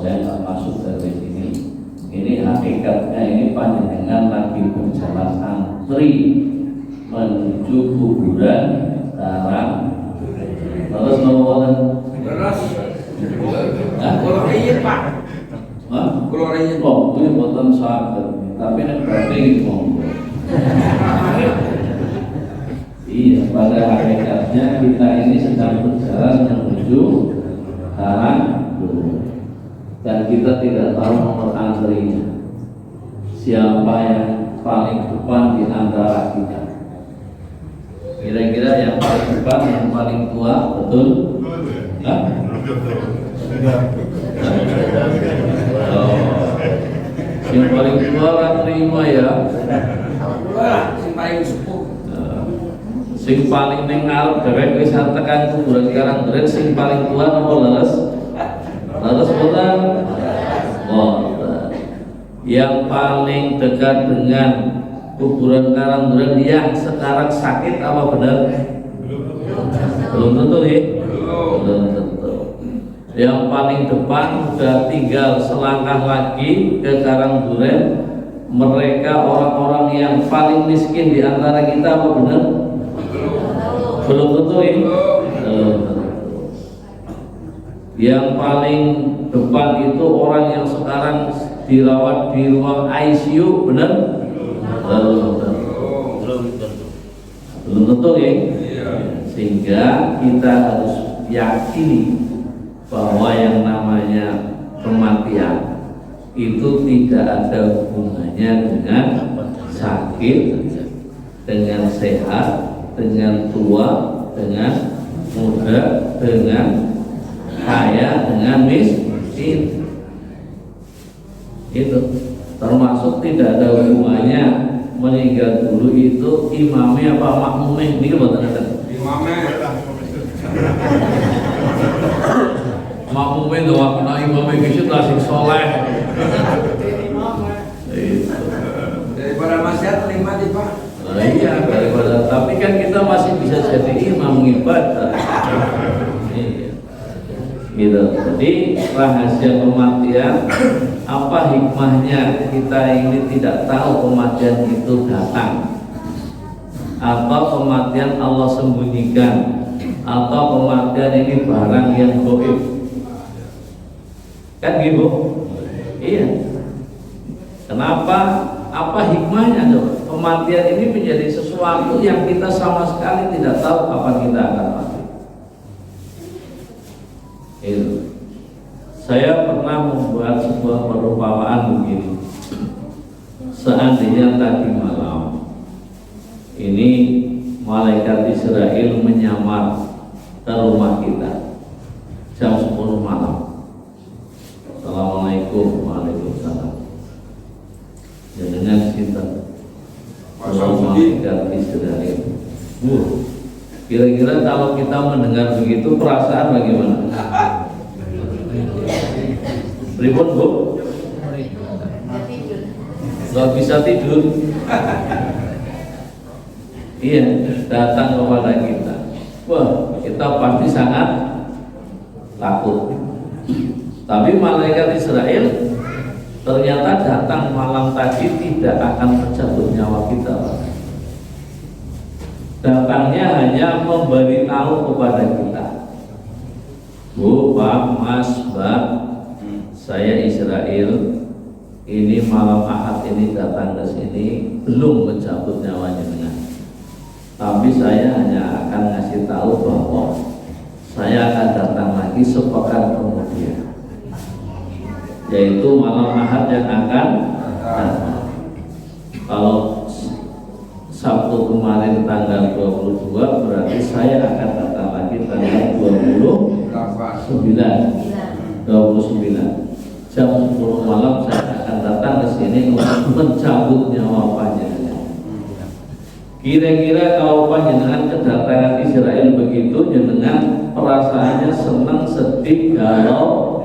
saya nggak masuk dari sini. Ini hakikatnya ini panjenengan lagi berjalan antri menuju kuburan Karang. Terus nomor Terus, Hah? kalau ingin Pak, Hah? kalau ingin Oh, ini buatan sakit, tapi ini berarti ngomong. Iya, pada hakikatnya kita ini sedang berjalan menuju Karang dan kita tidak tahu nomor antrinya. Siapa yang paling depan di antara kita? Kira-kira yang paling depan, yang paling tua, betul? Hah? Oh, yang paling tua orang terima ya. wah, si paling sepuh. Sing paling ning ngarep dhewek wis tekan kuburan Karangdren, sing paling tua napa leres? Leres boten? Boten. Yang paling dekat dengan kuburan Karangdren yang sekarang sakit apa benar? Belum tentu ya? Belum tentu. Yang paling depan sudah tinggal selangkah lagi ke Karangdren. Mereka orang-orang yang paling miskin di antara kita apa benar? Belum tentu ya? Belum tentu. Yang paling depan itu orang yang sekarang dirawat di ruang ICU, benar? Belum tentu. Belum tentu ya? Sehingga kita harus yakini bahwa yang namanya kematian itu tidak ada hubungannya dengan sakit, dengan sehat, dengan tua, dengan muda, dengan kaya, dengan miskin. Itu termasuk tidak ada hubungannya meninggal dulu itu imamnya apa makmumnya, ini betul ada. Imamnya Makmumnya doa kena imamnya kisah tasik soleh. daripada masyarakat terima di Pak. Nah, iya, daripada, tapi kan kita masih bisa jadi imam ibadah. Iya. Gitu. Jadi rahasia kematian, apa hikmahnya kita ini tidak tahu kematian itu datang, atau kematian Allah sembunyikan, atau kematian ini barang yang gaib. Kan gitu? Iya. Kenapa? Apa hikmahnya coba? Kematian ini menjadi sesuatu yang kita sama sekali tidak tahu kapan kita akan mati. Itu. Saya pernah membuat sebuah perumpamaan begini. Seandainya tadi malam ini malaikat Israel menyamar ke rumah kita jam 10 malam. Assalamualaikum, waalaikumsalam. Dengan cinta malaikat Israel. Kira-kira kalau kita mendengar begitu perasaan bagaimana? Ribut bu? Gak bisa tidur. Iya, datang kepada kita. Wah, kita pasti sangat takut. Tapi malaikat Israel ternyata datang malam tadi tidak akan mencabut nyawa kita. Datangnya hanya memberitahu kepada kita, Bu, Pak, Mas, Mbak, saya Israel, ini malam Ahad ini datang ke sini belum mencabut nyawanya dengan. Tapi saya hanya akan ngasih tahu bahwa saya akan datang lagi sepekan kemudian, yaitu malam Ahad yang akan datang. Kalau Sabtu kemarin tanggal 22 berarti saya akan datang lagi tanggal 29 jam 10 malam saya akan datang ke sini untuk mencabut nyawa panjenengan. Kira-kira kalau panjenengan kedatangan Israel begitu, jenengan perasaannya senang, sedih, galau?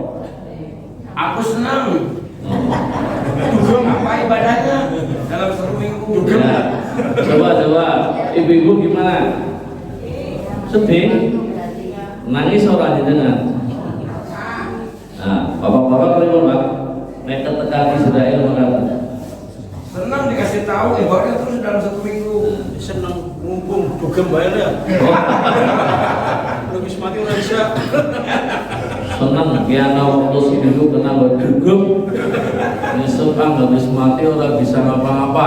Aku senang. Apa ibadahnya dalam satu minggu? Ya, coba ibu-ibu gimana? Sedih? Nangis orang jenengan? Nah, Bapak-bapak pripun Pak? Nek ketekan Israel makaten. Senang dikasih tahu ibaratnya terus dalam 1 minggu. Seneng mumpung dugem bae ya. Lukis mati ora bisa. Seneng kiana waktu hidup kena bergugum. Nyesuk habis mati orang bisa ngapa-ngapa.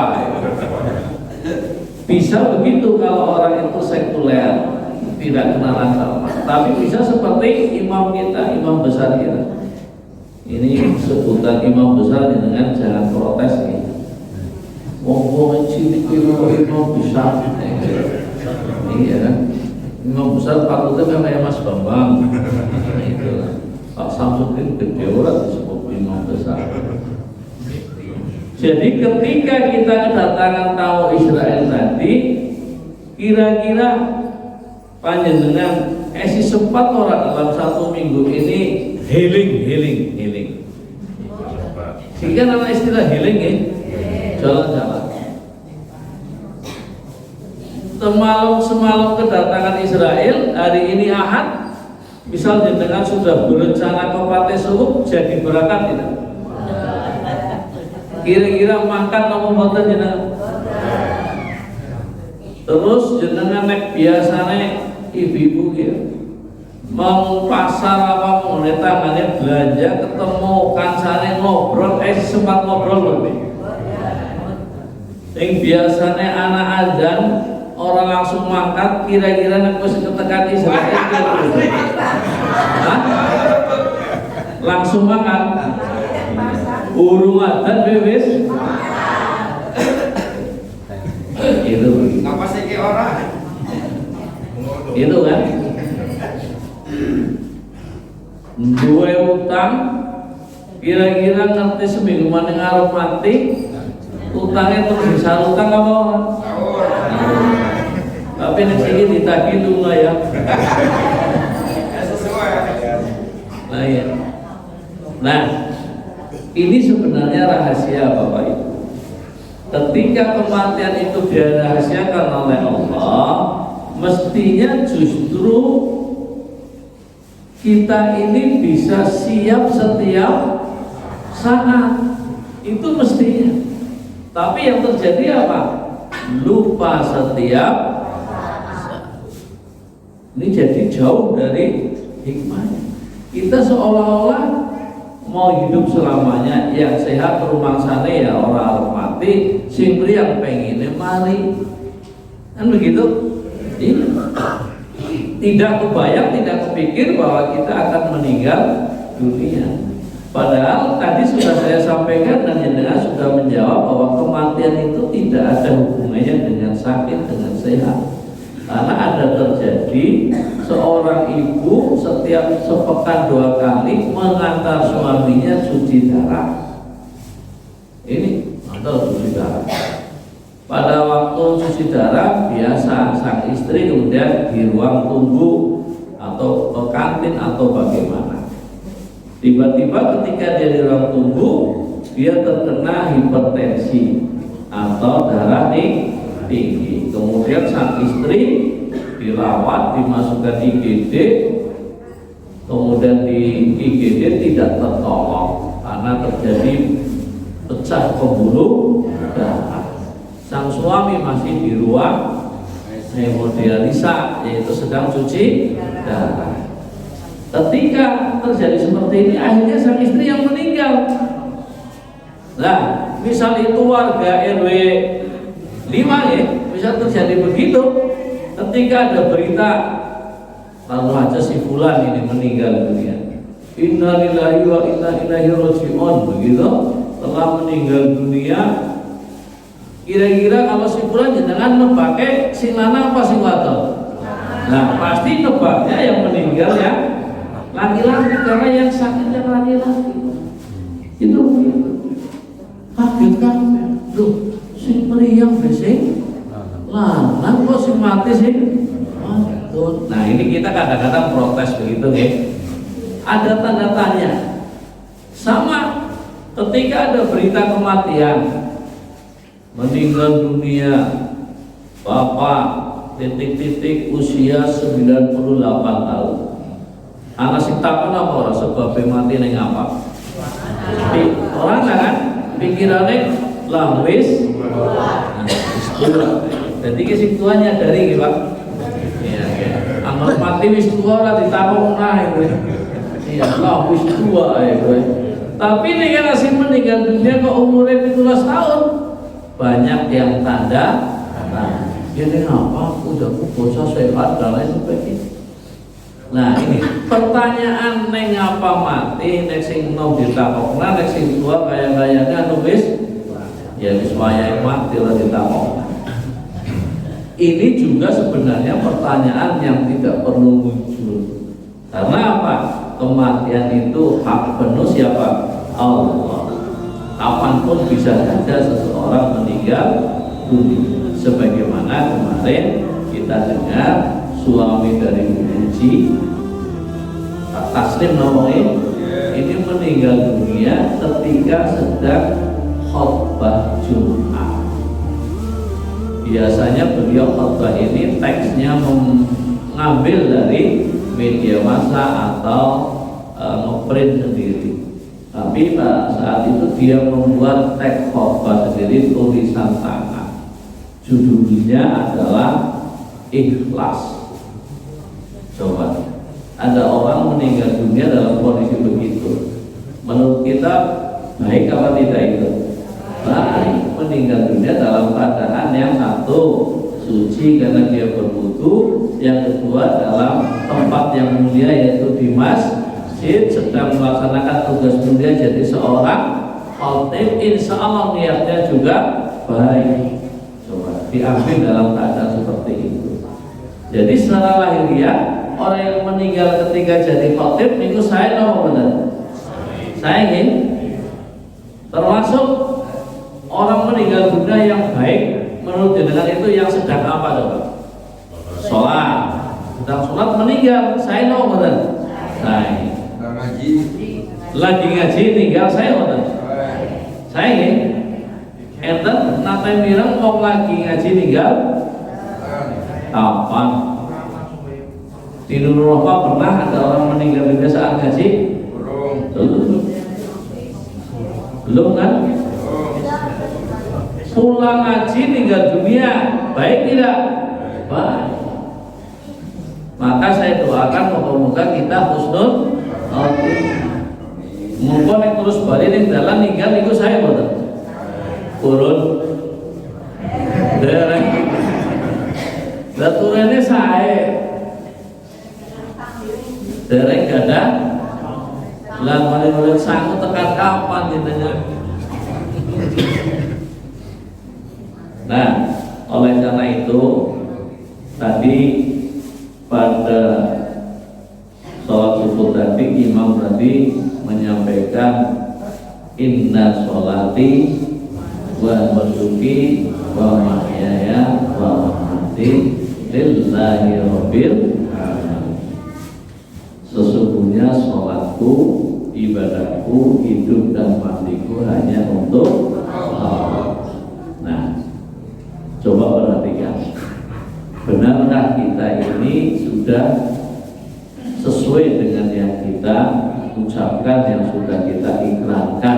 Bisa begitu kalau orang itu sekuler, tidak kenal agama. Tapi bisa seperti imam kita, imam besar kita. Ini sebutan imam besar dengan jangan protes gitu. Wong-wong cilik imam besar. Iya kan? Imam besar patutnya kayak Mas Bambang. Itu Pak Samsudin gede orang disebut imam besar. Jadi ketika kita kedatangan tamu Israel tadi, kira-kira panjenengan sempat orang dalam 1 minggu ini healing. Sehingga nama istilah healing ya, jalan-jalan. Semalam kedatangan Israel, hari ini Ahad, misal jenengan sudah berencana ke Pantai Suwuk, jadi berangkat tidak? Kira-kira makan apa mboten jenengan? Terus jenengan nek biasane ibu-ibu ya mau pasar apa mau tangannya belanja ketemu kancane ngobrol sempat ngobrol lho. Yang biasanya anak azan orang langsung mangkat, kira-kira nek wis ketekan Israel langsung makan. Urung adzan wis. Itu. Ngapa sih ke orang? Itu kan. Duwe utang kira-kira ngerti seminggu mana ngarep mati utangnya terus bisa utang apa orang? Tapi nek sini ditagih lunga ya. Sesuai. Nah ya. Nah, ini sebenarnya rahasia Bapak Ibu. Ketika kematian itu dirahasiakan oleh Allah, mestinya justru kita ini bisa siap setiap saat. Itu mestinya. Tapi yang terjadi apa? Lupa setiap saat. Ini jadi jauh dari hikmahnya. Kita seolah-olah mau hidup selamanya, yang sehat rumah sana ya orang mati, simpri yang pengen mari, kan begitu? Tidak kebayang, tidak kepikir bahwa kita akan meninggal dunia. Padahal tadi sudah saya sampaikan dan jenengan sudah menjawab bahwa kematian itu tidak ada hubungannya dengan sakit, dengan sehat. Karena ada terjadi seorang ibu setiap sepekan 2 kali mengantar suaminya cuci darah. Ini antar cuci darah. Pada waktu cuci darah biasa sang istri kemudian di ruang tunggu atau ke kantin atau bagaimana. Tiba-tiba ketika dia di ruang tunggu dia terkena hipertensi atau darah tinggi. Kemudian sang istri dirawat, dimasukkan IGD, kemudian di IGD tidak tertolong karena terjadi pecah pembuluh darah. Sang suami masih di ruang hemodialisa, yaitu sedang cuci darah. Ketika terjadi seperti ini, akhirnya sang istri yang meninggal. Nah, misal itu warga RW 5 ya, bisa terjadi begitu. Ketika ada berita lalu aja si fulan ini meninggal dunia, innalillahi wa inna ilaihi raji'un, begitu, telah meninggal dunia. Kira-kira kalau si fulan jangan nebake sing lanang apa sing wadon? Nah, pasti nebaknya yang meninggal ya laki-laki, karena yang sakit yang laki-laki. Itu begitu. Kaget kan? Loh, sing meriang besing lanang kok sing mati sing wadon. Nah, ini kita kadang-kadang protes begitu ya. Ada tanda tanya. Sama ketika ada berita kematian, meninggal dunia bapak titik-titik usia 98 tahun. Anak sing takon apa ora sebab mati ning apa? Orang kan pikirannya lah wis tua. Jadi kesimpulannya dari gitu Pak. Iya, iya. Amal mati wis tua lah ditakok nah itu. Iya, lah wis tua itu. Tapi ini kan asing meninggal dunia kok umurnya 17 tahun. Banyak yang tanda ini apa? Udah bocah sehat dan lain sebagainya. Nah ini pertanyaan neng apa mati, neng sing nom ditakokna, neng sing tua kaya-kayanya nulis ya wis wayahe mati lah ditakokna. Ini juga sebenarnya pertanyaan yang tidak perlu muncul. Karena apa? Kematian itu hak penuh siapa? Allah. Kapanpun bisa saja seseorang meninggal dunia. Sebagaimana kemarin kita dengar suami dari Muji Pak Taslim namanya ini meninggal dunia ketika sedang khutbah Jumat. Biasanya beliau khutbah ini teksnya mengambil dari media massa atau ngeprint sendiri. Tapi saat itu dia membuat teks khutbah sendiri tulisan tangan. Judulnya adalah Ikhlas. Coba, ada orang meninggal dunia dalam kondisi begitu. Menurut kita baik apa tidak itu? Baik, meninggal dunia dalam keadaan yang satu suci karena dia berwudu, yang kedua dalam tempat yang mulia yaitu di masjid sedang melaksanakan tugas mulia jadi seorang khatib. Insya Allah niatnya juga baik. Coba diambil dalam keadaan seperti itu. Jadi secara lahiriah orang yang meninggal ketika jadi khatib itu saya tahu benar. Saya ingin termasuk orang meninggal dunia yang baik menurut jenengan itu yang sedang apa coba? Sholat. Sedang sholat meninggal saya tahu benar. Saya lagi ngaji tinggal saya benar. Saya ingin enten nate mireng wong lagi ngaji tinggal kapan? Di Nurullah pernah ada orang meninggal dunia saat ngaji? Belum kan? Pulang ngaji tinggal dunia, baik tidak? Baik. Maka saya doakan moga-moga kita husnul khotimah. Mumpun yang terus balik yang dalam ninggal itu saya betul. Turun dereng turunnya saya dereng gada lah mulai sanggup tekan kapan gitu. Nah oleh karena itu tadi pada sholat subuh tadi imam tadi menyampaikan inna sholati wa nusuki wa mahyaya wa mamati lillahi rabbil alamin. Sesungguhnya sholatku, ibadahku, hidup dan matiku hanya untuk Allah. Nah, coba perhatikan, benarkah kita ini sudah sesuai dengan yang kita ucapkan, yang sudah kita ikrankan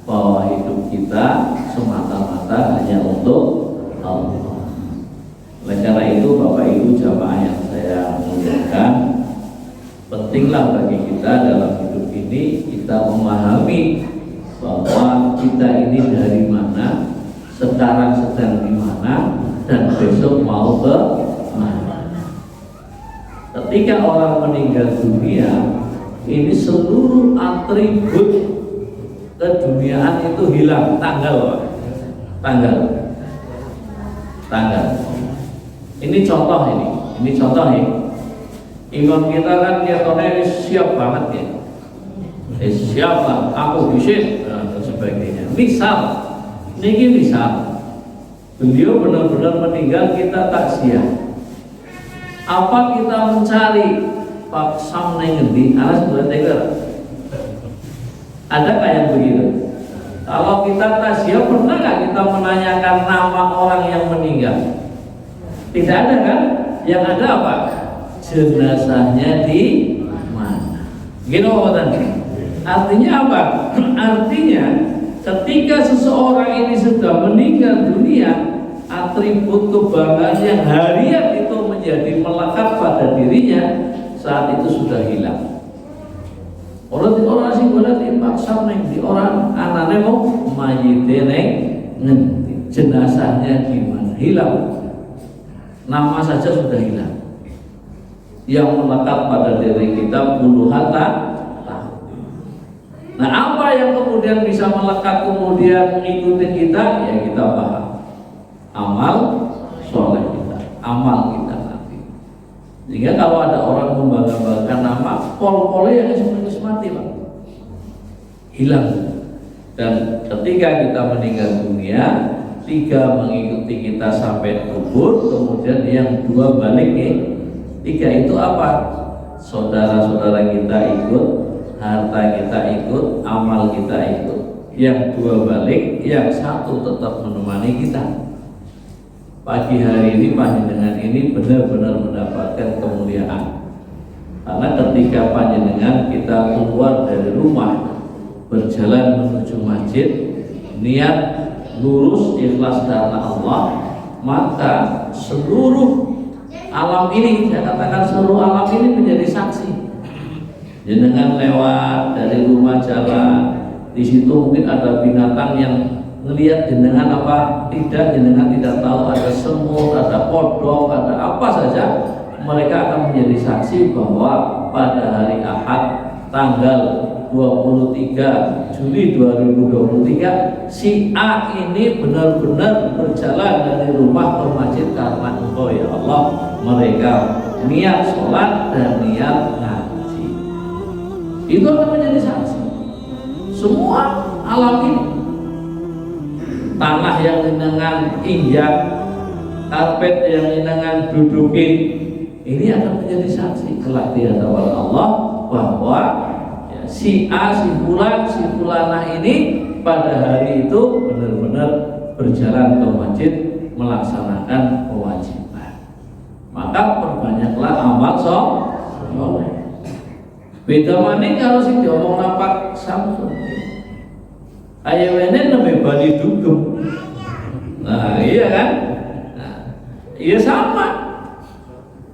bahwa hidup kita semata-mata hanya untuk Allah. Oleh karena itu Bapak Ibu jamaah yang saya muliakan, pentinglah bagi kita dalam hidup ini kita memahami bahwa kita ini dari mana, sekarang sedang di mana, dan besok mau ke mana. Ketika orang meninggal dunia, ini seluruh atribut keduniaan itu hilang. Tanggal ini contoh ini contoh nih. Imam kita kan kelihatannya siap banget ya, siap lah, aku bisa dan sebagainya. Misal beliau benar-benar meninggal, kita takziah. Apa kita mencari Pak Sam ngendi alas buat tegar? Adakah yang begitu? Kalau kita takziah, pernah nggak kita menanyakan nama orang yang meninggal? Tidak ada kan? Yang ada apa? Jenazahnya di mana? Gini apa tadi? Artinya apa? Artinya ketika seseorang ini sudah meninggal dunia, atribut kebanggaan yang harian itu menjadi melekat pada dirinya, saat itu sudah hilang. Orang sing boleh dipaksa neng di orang anaknya mau mayite neng ngendi, jenazahnya di mana, hilang. Nama saja sudah hilang. Yang melekat pada diri kita puluhan tahun. Nah, apa yang kemudian bisa melekat kemudian mengikuti kita? Ya kita paham. Amal soleh kita, amal kita nanti. Sehingga kalau ada orang membangga-banggakan nama, pol-polnya yang sebenarnya mati, Pak. Hilang. Dan ketika kita meninggal dunia, 3 mengikuti kita sampai kubur, kemudian yang 2 balik nih. 3 itu apa? Saudara-saudara kita ikut, harta kita ikut, amal kita ikut. Yang 2 balik, yang 1 tetap menemani kita. Pagi hari ini panjenengan ini benar-benar mendapatkan kemuliaan. Karena ketika panjenengan kita keluar dari rumah, berjalan menuju masjid, niat lurus ikhlas karena Allah, maka seluruh alam ini, saya katakan seluruh alam ini menjadi saksi. Jenengan lewat dari rumah jalan, di situ mungkin ada binatang yang ngelihat jenengan apa tidak, jenengan tidak tahu, ada semut, ada kodok, ada apa saja, mereka akan menjadi saksi bahwa pada hari Ahad tanggal 23 Juli 2023 si A ini benar-benar berjalan dari rumah ke masjid karena engkau ya Allah. Mereka niat sholat dan niat ngaji, itu akan menjadi saksi. Semua alam ini, tanah yang jenengan injak, karpet yang jenengan dudukin, ini akan menjadi saksi kelak di hadapan Allah bahwa ya, si A, si fulanah ini pada hari itu benar-benar berjalan ke masjid melaksanakan kewajiban. Maka perbanyaklah amal soleh. Beda maning kalau sing diomong napak Samsun. Ayo wene nembe bali dugem. Nah, iya kan? Nah, iya sama.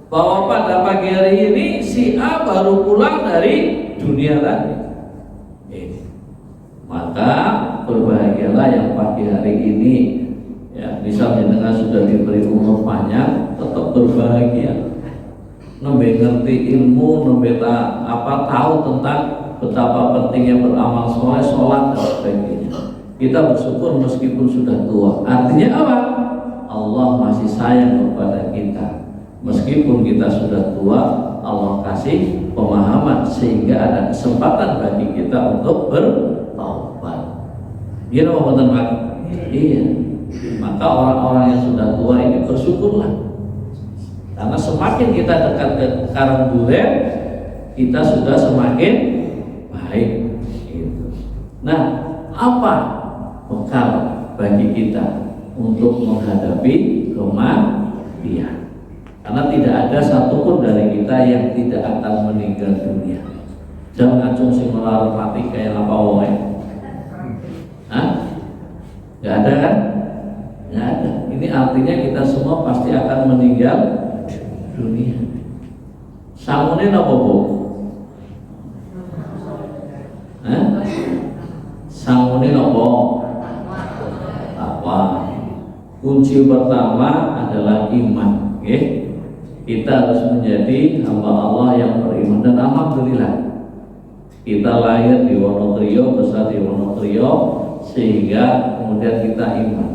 Bahwa pada pagi hari ini si A baru pulang dari dunia tadi. Maka berbahagialah yang pagi hari ini. Ya, misalnya dengan sudah diberi umur panjang, tetap berbahagia. Nembe ngerti ilmu, nembe tahu tentang betapa pentingnya beramal soleh, sholat dan sebagainya. Kita bersyukur meskipun sudah tua. Artinya apa? Allah masih sayang kepada kita. Meskipun kita sudah tua, Allah kasih pemahaman sehingga ada kesempatan bagi kita untuk bertaubat. Iya, Pak? Iya. Maka orang-orang yang sudah tua ini bersyukurlah. Karena semakin kita dekat ke karang duren, kita sudah semakin baik. Nah, apa bekal bagi kita untuk menghadapi kematian? Karena tidak ada satupun dari kita yang tidak akan meninggal dunia. Jangan acung sing melarang mati kayak apa wae. Hah? Gak ada kan? Gak ada. Ini artinya kita semua pasti akan meninggal dunia. Samune napa, Bu? Hah? Samune napa? Apa? Kunci pertama adalah iman, okay? Kita harus menjadi hamba Allah yang beriman. Dan alhamdulillah kita lahir di Wonokrojo, besar di Wonokrojo, sehingga kemudian kita iman.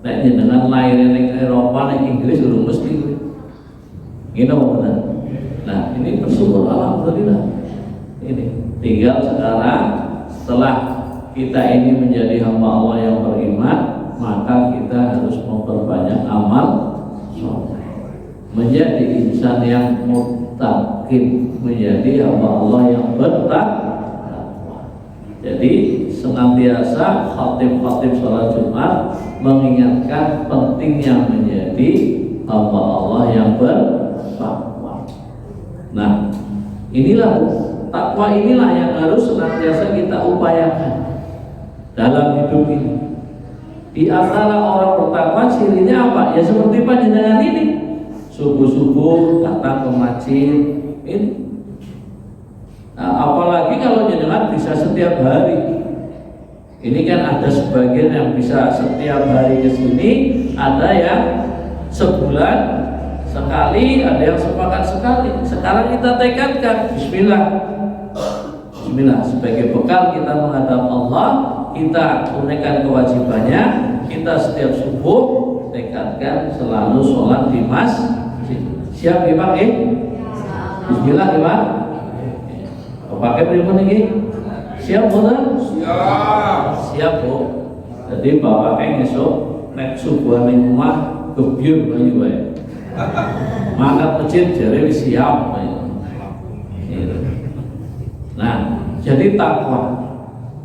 Nek jenengan lahir di Eropa, di Inggris belum mesti. Gini benar. Nah, ini bersyukur alhamdulillah. Ini tinggal sekarang setelah kita ini menjadi hamba Allah yang beriman, maka kita harus memperbanyak amal soleh, menjadi insan yang muttaqin, menjadi hamba Allah yang bertakwa. Jadi senantiasa khatib-khatib sholat Jumat mengingatkan pentingnya menjadi hamba Allah yang bertakwa. Nah, inilah takwa inilah yang harus senantiasa kita upayakan dalam hidup ini. Di antara orang bertakwa cirinya apa? Ya seperti panjenengan ini, subuh-subuh datang ke masjid ini. Nah, apalagi kalau jenengan bisa setiap hari. Ini kan ada sebagian yang bisa setiap hari ke sini, ada yang sebulan sekali, ada yang sepekan sekali. Sekarang kita tekadkan, Bismillah, Bismillah, sebagai bekal kita menghadap Allah, kita tunaikan kewajibannya. Kita setiap subuh tekadkan selalu sholat di masjid. Siap ya Pak? Bismillah ya Pak. Pakai berikut ini. Siap Bu? Siap Bu. Jadi bapaknya ngesuk nek subuhan ning omah gebyur bae wae. Mangkat masjid jare wis siap bae. Nah, jadi takwa.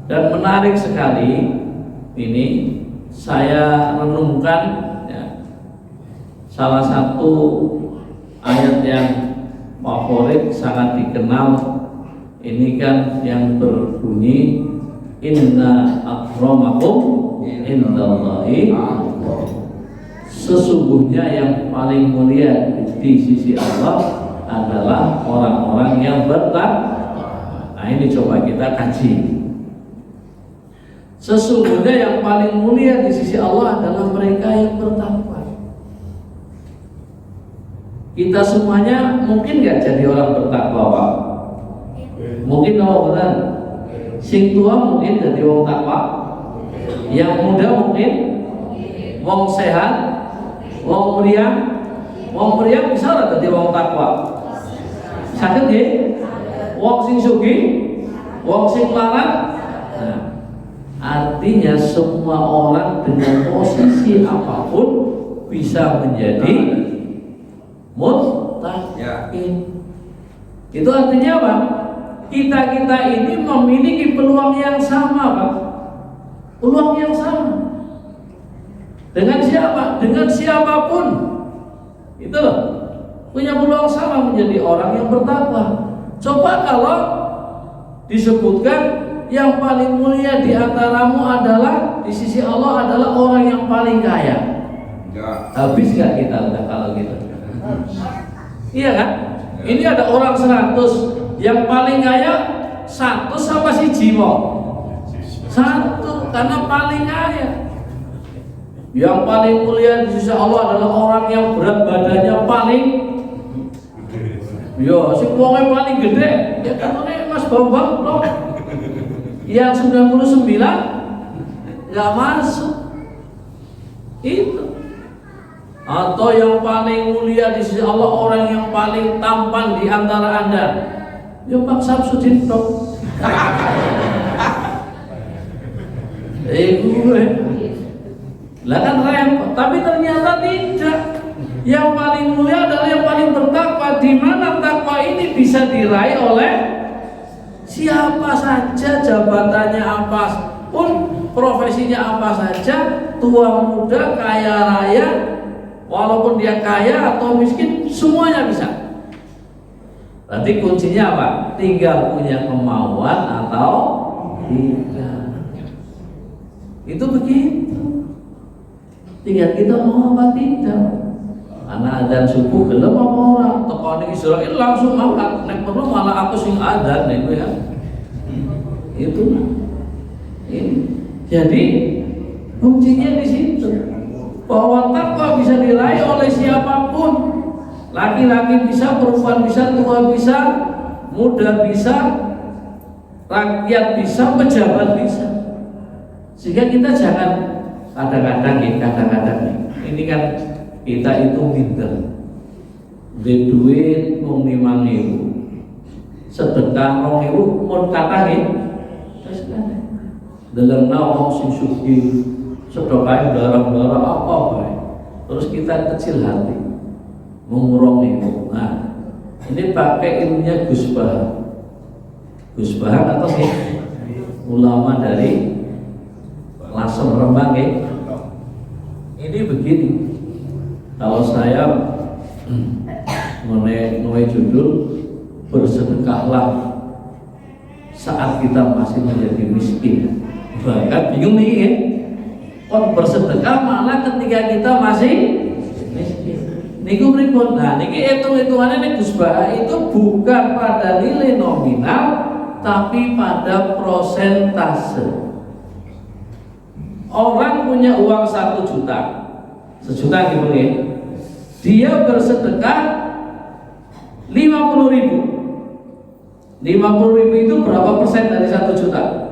Dan menarik sekali ini saya renungkan ya, salah satu ayat yang favorit sangat dikenal ini kan yang berbunyi inna akramakum indallahi sesungguhnya yang paling mulia di sisi Allah adalah orang-orang yang bertakwa. Nah ini coba kita kaji. Sesungguhnya yang paling mulia di sisi Allah adalah mereka yang bertakwa. Kita semuanya mungkin nggak jadi orang bertakwa Pak? Mungkin orang sing tua mungkin jadi orang takwa, yang muda mungkin, wong sehat, wong meriang bisa lah jadi orang takwa. Sakit ya? Wong sing sugih, wong sing larat. Nah, artinya semua orang dengan posisi apapun bisa menjadi muttaqin. Itu artinya apa? Kita ini memiliki peluang yang sama Pak. Peluang yang sama. Dengan siapa? Dengan siapapun. Itu loh. Punya peluang sama menjadi orang yang bertakwa. Coba kalau disebutkan yang paling mulia di antaramu adalah di sisi Allah adalah orang yang paling kaya. Habis gak kita udah kalau gitu? Iya kan? Ini ada orang 100, yang paling kaya 100 sama si jiwa 1 karena paling kaya. Yang paling mulia di sisi Allah adalah orang yang berat badannya paling si wongnya paling gede. Ya kan Mas Bambang loh. Yang 99 nggak masuk itu. Atau yang paling mulia di sisi Allah orang yang paling tampan di antara Anda. Ya Pak Samsudin dong. Gue lah kan repot. Tapi ternyata tidak. Yang paling mulia adalah yang paling bertakwa. Di mana takwa ini bisa diraih oleh siapa saja, jabatannya apa pun, profesinya apa saja, tua muda, kaya raya, walaupun dia kaya atau miskin, semuanya bisa. Berarti kuncinya apa? Tinggal punya kemauan atau tidak. Itu begitu. Tinggal kita mau apa tidak. Karena adzan subuh gelem apa ora, tekone Israil langsung angkat. Nek perlu malah aku sing adzan niku ya. Itu. Ini. Jadi kuncinya di situ. Bahwa takwa bisa diraih oleh siapapun. Laki-laki bisa, perempuan bisa, tua bisa, muda bisa, rakyat bisa, pejabat bisa. Sehingga kita jangan kadang-kadang ini kan kita itu minder. Di duit mung 5.000, sedekah 2.000 mun kathah nggih. Wis kathah. Delengna wong sing sugih sedekah darah-darah apa bae. Terus kita kecil hati. Mengurung itu. Nah, ini pakai ilmunya Gus Bahar. Gus Bahar atau ulama dari Lasem Rembang ya. Ini begini. Kalau saya menuai judul bersedekahlah saat kita masih menjadi miskin. Bahkan bingung nih ya, kon bersedekah malah ketika kita masih miskin. Niku pripun? Nah, niki hitung-hitungannya nih Gus Bah itu bukan pada nilai nominal, tapi pada persentase. Orang punya uang 1 juta, sejuta gitu ya. Dia bersedekah 50.000. 50.000 itu berapa persen dari 1 juta?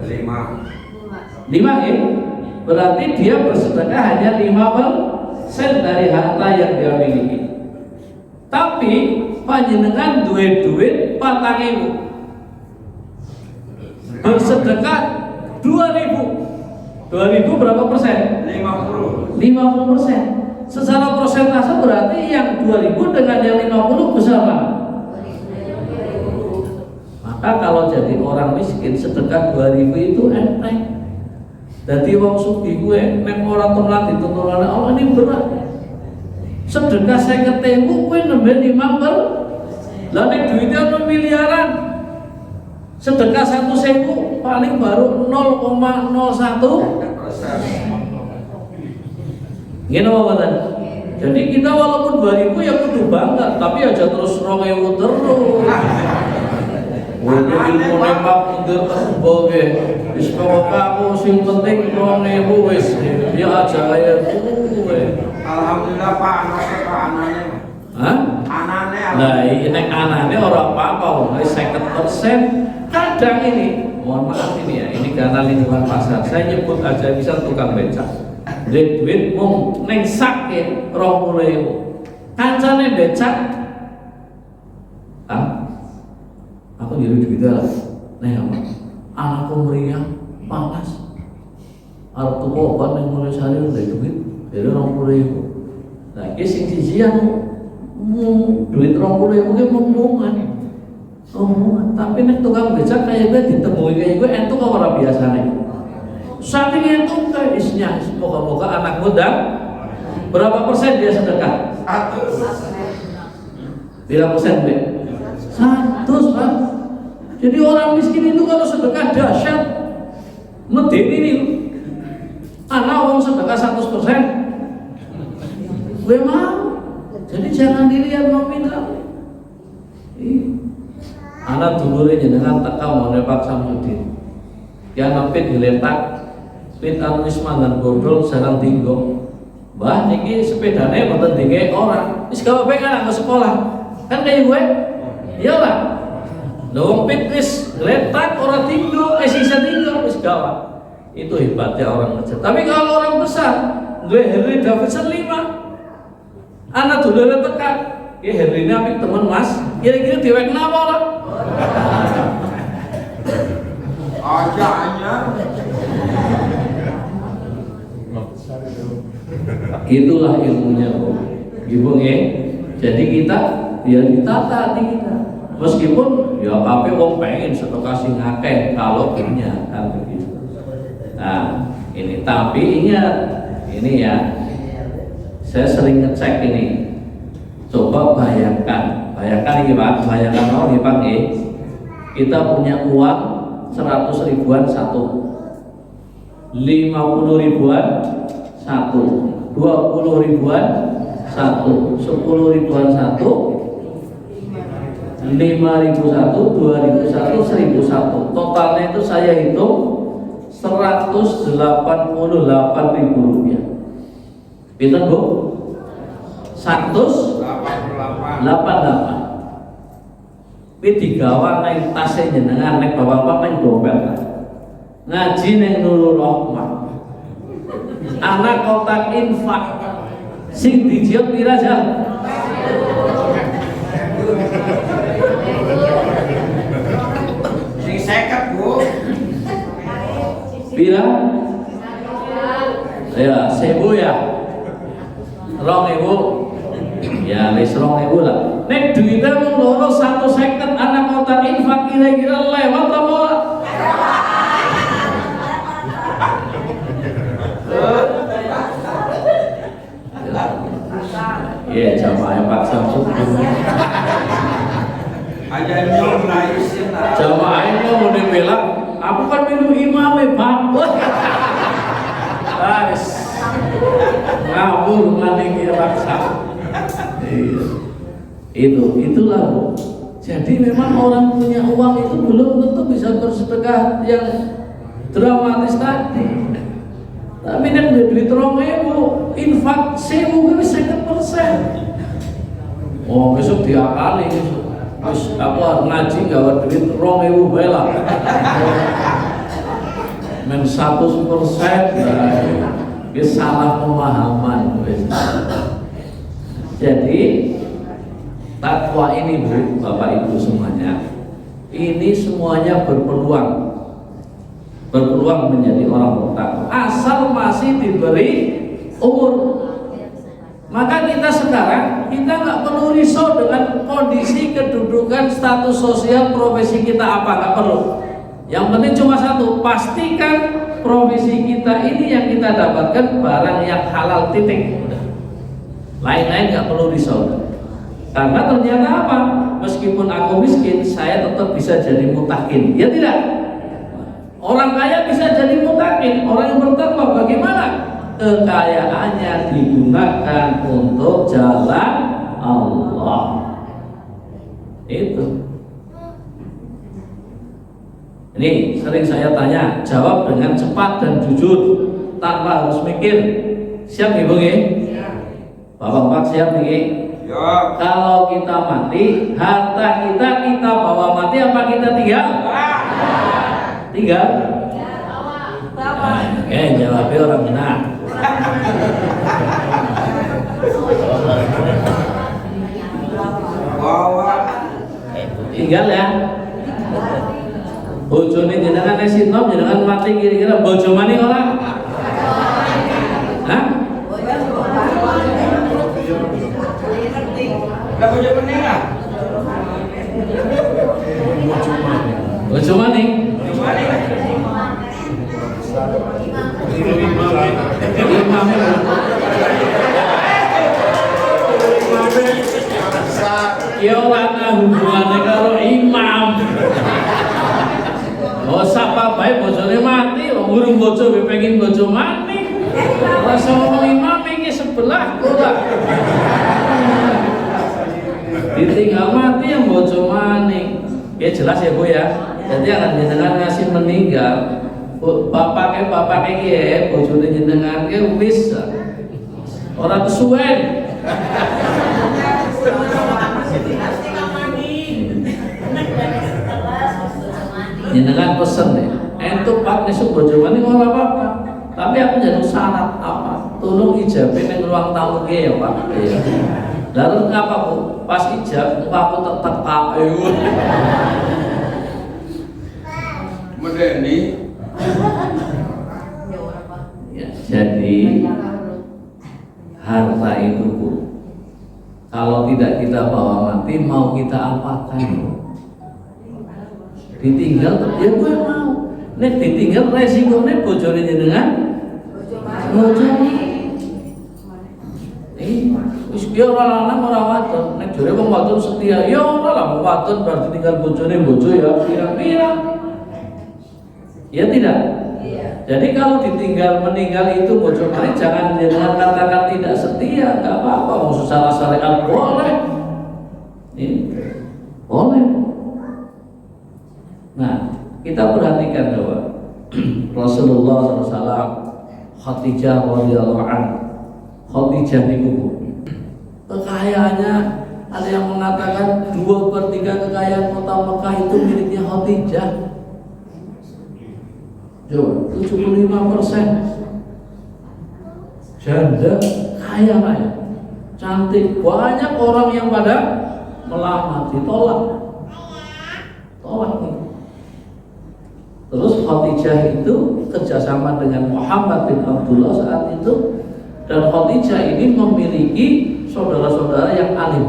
5 ya. Berarti dia bersedekah hanya 5% dari harta yang dia miliki. Tapi panjenengan duit 4.000 bersedekah 2.000 berapa persen? 50%. Secara persentase berarti yang 2.000 dengan yang 50 besar mana? Maka kalau jadi orang miskin sedekah 2.000 itu enteng. Jadi wong sugih gue nek ora tenan ditutur Allah ini berat. Sedekah 50.000 kowe nembe 5%. Lah nek duitnya ono miliaran. Sedekah 1.000 paling baru 0,01%. Gini apa? Jadi kita walaupun 2.000 ya kudu bangga, tapi aja terus 2.000 terus. Wong ilmu nempak mundur tembo ge. Wis pokoke aku sing penting 2.000 wis. Ya aja kaya kuwe. Alhamdulillah Pak, anane. Hah? Anane. Lah nek anane ora apa-apa wong 50%. Kadang ini, mohon maaf ini ya, ini karena lingkungan pasar. Saya nyebut aja misal tukang becak. Duit mung ning sak ya 20.000. Kancane becak. Aku jadi duit lah. Nih apa? Anakku meriah, panas. Arep tuku obat ning mulai sari udah duit, jadi 20.000. Nah, iki sing jijian duit 20.000 ki omongan. Tapi nek tukang becak kayak gue ditemui kayak gue entuk apa ora biasane? Saking entuk kayak isinya, moga-moga anak muda berapa persen dia sedekah? 100. Berapa persen deh? 100 Pak. Jadi orang miskin itu kalau sedekah dahsyat. Medeni nih. Anak orang sedekah 100%. Gue mau. Jadi jangan dilihat nominal. Anak dulure jenengan teka mone Pak Samsudin. Ya nepit diletak, pit anu wis mandan godhol sareng tinggo. Mbah niki sepedane mboten dinge ora. Wis gawe pengen ke sekolah. Kan kayak gue. Iya lah. Lha wong pit wis letak ora tinggo, sisa tinggo wis gawat. Itu hebatnya orang kecil. Tapi kalau orang besar, duwe Harley Davidson 5. Anak dulure teka, ya Harley-ne apik temen Mas. Kira-kira diwek napa ora? Aja anyar. Itulah ilmunya Bro. Ibu ya. Jadi kita ya ditata hati kita. Meskipun ya kabeh wong pengen sedekah sing akeh kalau punya kan begitu. Nah, ini tapi ingat ini ya. Saya sering ngecek ini. Coba bayangkan ini Pak, bayangkan mau nih Pak kita punya uang 100 ribuan satu, 50 ribuan satu, 20 ribuan satu, 10 ribuan satu, 5.000 satu, 2.000 satu, 1.000 satu. Totalnya itu saya hitung 188.000 rupiah. Pinten Bu? 188. Pi digawa nang tasnya jenengan nek bapak-bapak nang dompet. Ngaji nang Nurul Rahmah. Anak kotak infak sing dijiot pira jam? Sing 50 Bu. Pira? Ya, 1.000 ya. 2.000. Ya, wis 2.000 lah. Nek duitnya mung loro 150 anak kotak infak kira-kira lewat apa ora? Ya, jamaah Pak Samsudin. Aja nyong raisin lah. Jamaahnya mau dibela, aku kan minum imam Pak. Guys, ngabur maning raksa. Itulah Bu. Jadi memang orang punya uang itu belum tentu bisa bersedekah yang dramatis tadi. Tapi nek duit 2.000, infak 1.000 wis 50%. Oh, besok diakali besok. Wis aku ngaji gawe duit 2.000 bae lah. Men 100% ya salah pemahaman wis. Jadi takwa ini Bu, Bapak Ibu semuanya, ini semuanya berpeluang menjadi orang bertakwa asal masih diberi umur. Maka kita sekarang nggak perlu risau dengan kondisi kedudukan status sosial profesi kita apa, nggak perlu. Yang penting cuma satu, pastikan profesi kita ini yang kita dapatkan barang yang halal, titik. Lain-lain nggak perlu risau. Karena ternyata apa? Meskipun aku miskin, saya tetap bisa jadi mutakin. Ya tidak? Orang kaya bisa jadi mutakin. Orang yang bertakwa bagaimana? Kekayaannya digunakan untuk jalan Allah. Itu. Ini sering saya tanya, jawab dengan cepat dan jujur tanpa harus mikir. Siap Ibu nggih? Bapak-bapak siap nggih? Ya. Kalau kita mati, harta kita bawa mati apa kita tinggal? Tinggal? Jawabnya orang benar. Bawa. Tinggal ya. Bojone jenengan esinom jenengan mati kira-kira bojo maning ora? Hah? Lah bojo pening ah. Bojo maning. Ya ora ana hubungane karo imam. Oh sapa bae bojone mati, wong urung bojo pengen bojo mati. Ora ngomong imam iki sebelah ora. Ditinggal mati yang bojo maning. Ya jelas ya Bu ya. Jadi akan jenengan ngasih meninggal, bapaknya ya, bojone jenengan ke wis ora kesuwen. Jenengan pesen deh, entuk Pak nesuk bojo maning ora apa-apa. Tapi aku jadi syarat apa? Tolong ijabin yang ruang tamu ya Pak. Iya. Lalu ngapa Bu? Pas ijab, aku tetap KU. Medeni. Ya, jadi harta itu Bu, kalau tidak kita bawa mati, mau kita apakan? Ditinggal, ya gue mau. Nek ditinggal resikonya bojone jenengan. Bojo. Wis ki ora lanang ora wadon, nek jare wong wadon setia, ya ora lah wong wadon berarti tinggal bojone bojo ya pirang-pirang. Ya tidak? Iya. Jadi kalau ditinggal meninggal itu bojo mari jangan dengan katakan tidak setia, enggak apa-apa, mau secara syariat boleh. Boleh. Nah, kita perhatikan bahwa Rasulullah SAW, Khadijah radhiyallahu anha, Khadijah niku kekayaannya ada yang mengatakan 2/3 kekayaan kota Mekah itu miliknya Khadijah. Coba 75% janda kaya raya, cantik, banyak orang yang pada melamar, ditolak nih. Terus Khadijah itu kerjasama dengan Muhammad bin Abdullah saat itu, dan Khadijah ini memiliki saudara-saudara yang alim.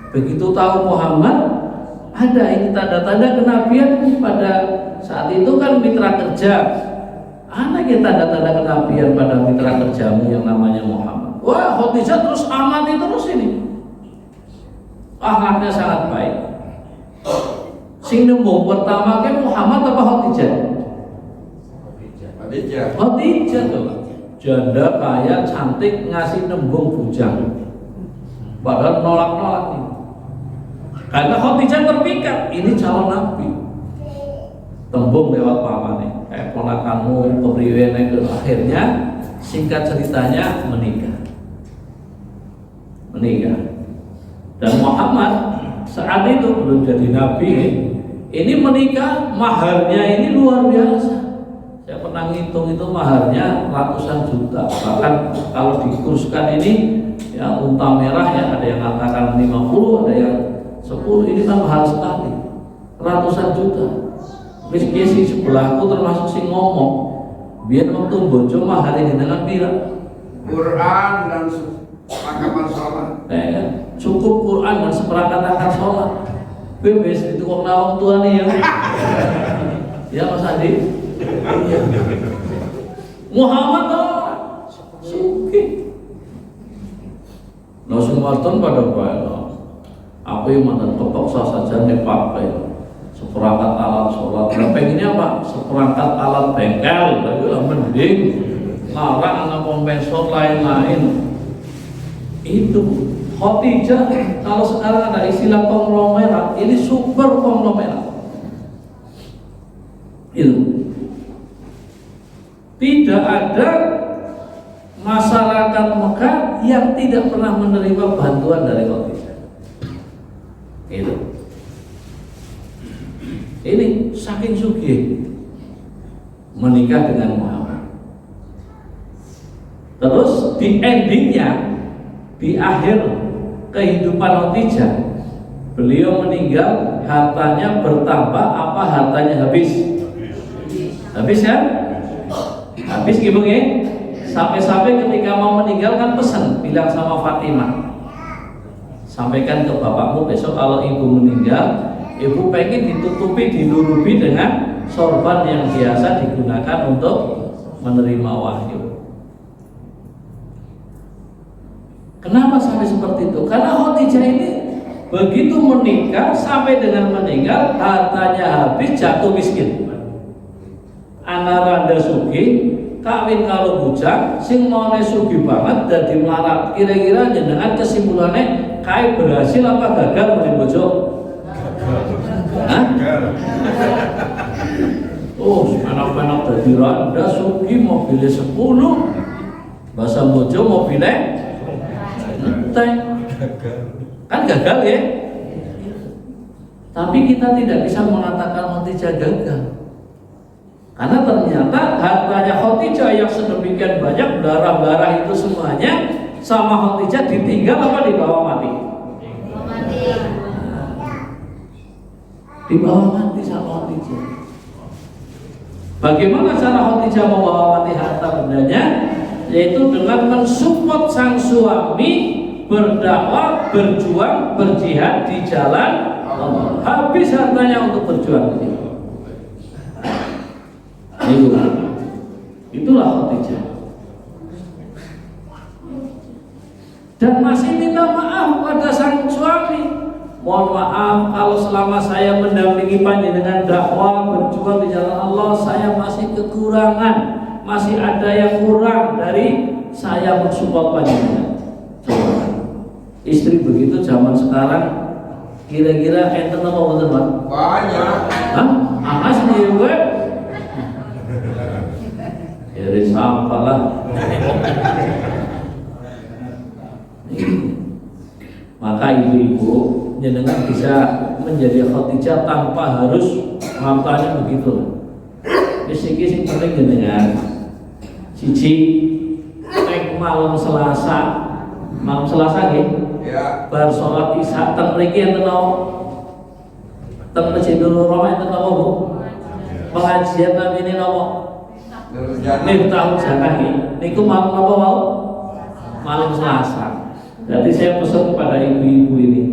Begitu tahu Muhammad ada ini tanda-tanda kenabian pada saat itu kan mitra kerja. Ada kita tanda-tanda kenabian pada mitra kerjamu yang namanya Muhammad. Wah, Khadijah terus amati terus ini. akhlaknya sangat baik. Sing nembung pertama kan Muhammad apa Khadijah? Khadijah tuh. Janda kaya cantik ngasih nembung bujang. Padahal nolak-nolak nih. Karena Khadijah terpikat ini calon nabi. Tembung lewat pamane. Kayak ponakanmu kepriwe nek akhirnya singkat ceritanya menikah. Dan Muhammad saat itu belum jadi nabi. Ini menikah, maharnya ini luar biasa. Saya pernah ngitung itu maharnya ratusan juta. Bahkan kalau dikurskan ini ya unta merah ya ada yang mengatakan 50, ada yang 10. Ini kan mahal sekali. Ratusan juta. Miskin si sebelahku termasuk si ngomong. Biar waktu bojo mahar ini dengan pira. Quran dan rakaman sholat. Cukup Quran dan seperangkat rakaat sholat. Bebas itu kok nawang tua nih ya. Ya Mas Adi. Muhammad suki. Langsung marton pada baik. Apa yang mantan kepaksa saja nih pakai seperangkat alat sholat. Pengennya apa? Seperangkat alat bengkel. Tapi lah mending larang anak kompensor lain-lain. Itu Khadijah. Kalau sekarang ada istilah konglomerat, ini super konglomerat. Itu tidak ada masyarakat Mekah yang tidak pernah menerima bantuan dari Khadijah. Itu ini saking sugih menikah dengan Muhammad. Terus di endingnya, di akhir kehidupan Khadijah, beliau meninggal, hartanya bertambah apa hartanya habis? Habis kan? Habis gimana ya? Sampai-sampai ketika mau meninggal kan pesan, bilang sama Fatimah, sampaikan ke bapakmu besok kalau ibu meninggal, ibu pengen ditutupi, dilurubi dengan sorban yang biasa digunakan untuk menerima wahyu. Kenapa sampai seperti itu? Karena Khadijah ini begitu menikah sampai dengan meninggal hartanya habis, jatuh miskin. Anak randa sugi kawin kalau bujang, sing maune sugih banget dadi melarat. Kira-kira jenengan kesimpulannya kae berhasil apa gagal menjadi bojo? Hah? Oh, anak-anak dadi randa sugih mobilnya 10, bahasa bojo mobilnya enteng. Kan gagal ya? Tapi kita tidak bisa mengatakan Khadijah gagal. Karena ternyata hartanya Khadijah yang sedemikian banyak, darah-darah itu semuanya sama Khadijah ditinggal apa dibawa mati? Dibawa mati sama Khadijah. Bagaimana cara Khadijah membawa mati harta bendanya? Yaitu dengan mensupport sang suami berdakwah, berjuang, berjihad di jalan Allah. Habis hartanya untuk berjuang di itulah Khadijah. Dan masih minta maaf pada sang suami. Mohon maaf kalau selama saya mendampingi panjenengan dakwah, berjuang di jalan Allah, saya masih kekurangan, masih ada yang kurang dari saya mensupport panjenengan. Istri begitu zaman sekarang kira-kira enten apa betul Pak? Banyak. Hah? Apa sendiri gue? Ya sampah lah. Maka ibu-ibu jenengan bisa menjadi Khadijah tanpa harus hartanya begitu. Kisi-kisi penting jenengan. Siji nek malam Selasa nggih. Ya. Bar sholat isya teng mriki enten napa? Teng Masjidul Haram enten napa, Bu? Pengajian namine napa? Miftahul Jannah niku malam napa wau? Malam Selasa. Jadi saya pesan kepada ibu-ibu ini,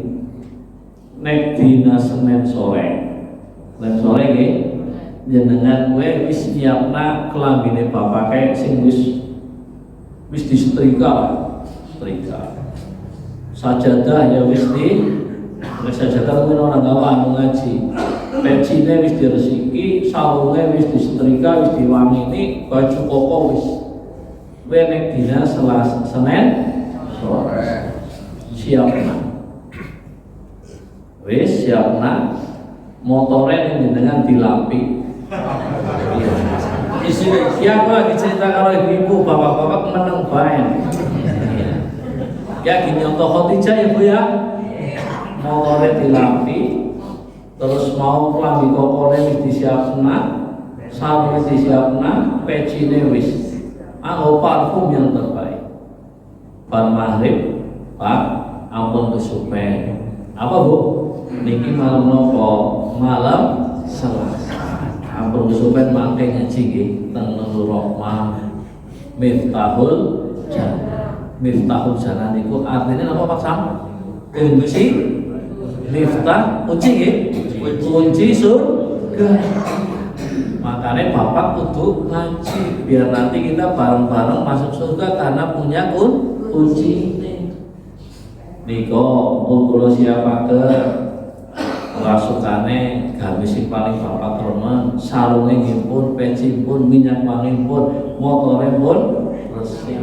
nek dina Senin sore nggih, jenengan kowe wis nyiapna kelambine bapake sing wis disetrika, setrika. Sajadah ya wis Sajatan kuwi ora gawa ngaji. Pecine wis diresiki, sarunge wis disetrika, wis diwangini, baju koko wis. Kowe nek dina Selasa, Senin sore siap nak. Wis siap nak. Motore dengan dilapi. Isinya siapa dicerita kalau ibu bapak-bapak meneng bae. Ya gini untuk Khadijah ya Bu ya. Motore dilapi, terus mau klambi kokone wis disiapna, sarunge disiapna, pecine wis. Anggo parfum yang terbaik. Bar maghrib, Pak, ampun kesupen. Apa Bu? Niki malam nopo? Malam Selasa. Ampun kesupen mangke ngaji nggih teng Nurul Rahmah. Miftahul Jannah. Miftahul Jannah niku artinya apa Pak Sam? Kunci miftah, kunci nggih. Kunci surga. Makanya Bapak kudu ngaji biar nanti kita bareng-bareng masuk surga karena punya kunci ini. Niko kula siapaken rasukane gawe sing paling Bapak remen, sarunge nggih pun, peci pun, minyak wangi pun, motore pun resik.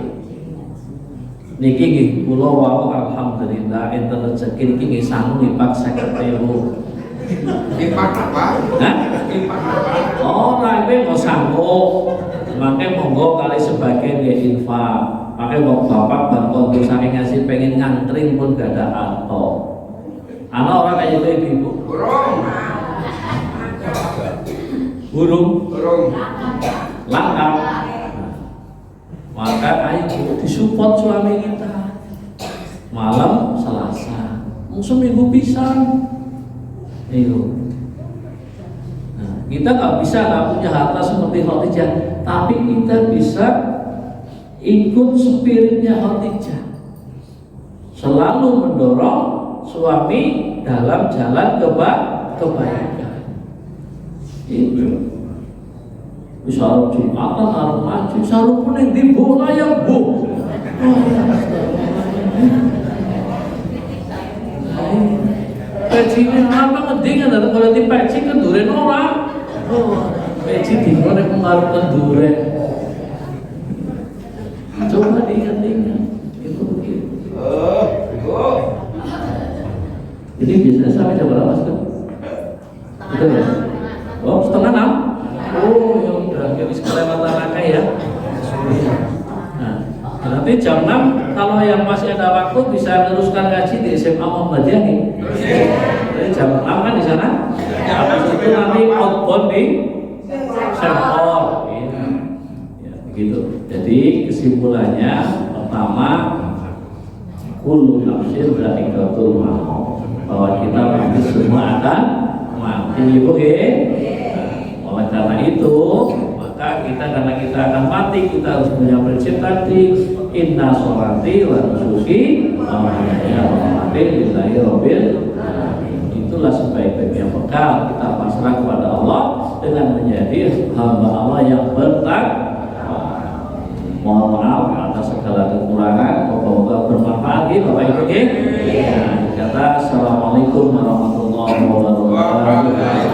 Niki nggih kula wau alhamdulillah enten rezeki niki nggih sangu ngipak 50.000. Impact apa? Hah? Impact apa? Ora kowe mau sanggup. Mangke monggo kali sebagian ya infak. Maka bapak bantu saking ngasih pengen ngantring pun gak ada atau. Anak orang kayak gitu ibu. Burung. Langkap. Maka ayo disupport suami kita. Malam Selasa. Seminggu pisang. Iyo. Nah, kita nggak punya harta seperti Khadijah, tapi kita bisa ikut spiritnya Khadijah, selalu mendorong suami dalam jalan kebaikan. Itu. Bisa Jumatan harus maju, sarung pun yang dibola yang bu. Peci ini apa ngedingin dan kalau di peci kenduren orang. Peci dingin pengaruh kenduren. Coba diingat-ingat. Itu begitu. Jadi biasanya sampai jam berapa sih? Betul ya? Oh, 5:30. Oh, ya udah, habis kelewatan rakai ya. Nah, nanti jam 6 kalau yang masih ada waktu bisa teruskan ngaji di SMA Muhammadiyah nih. Jadi jam 6 kan di sana. Habis itu nanti outbound di Serpol. Ya, begitu. Jadi kesimpulannya pertama, kullu nafsin dha'iqatul maut, bahwa kita nanti semua akan mati. Oke. Oleh karena itu, maka karena kita akan mati, kita harus punya prinsip tadi, inna sholati wa nusuki wa mahyaya wa mamati lillahi rabbil alamin. Itulah sebaik-baiknya bekal kita pasrah kepada Allah dengan menjadi hamba Allah yang bertakwa. Mohon maaf atas segala kekurangan, semoga bermanfaat ya Bapak Ibu. Kata assalamualaikum warahmatullahi wabarakatuh.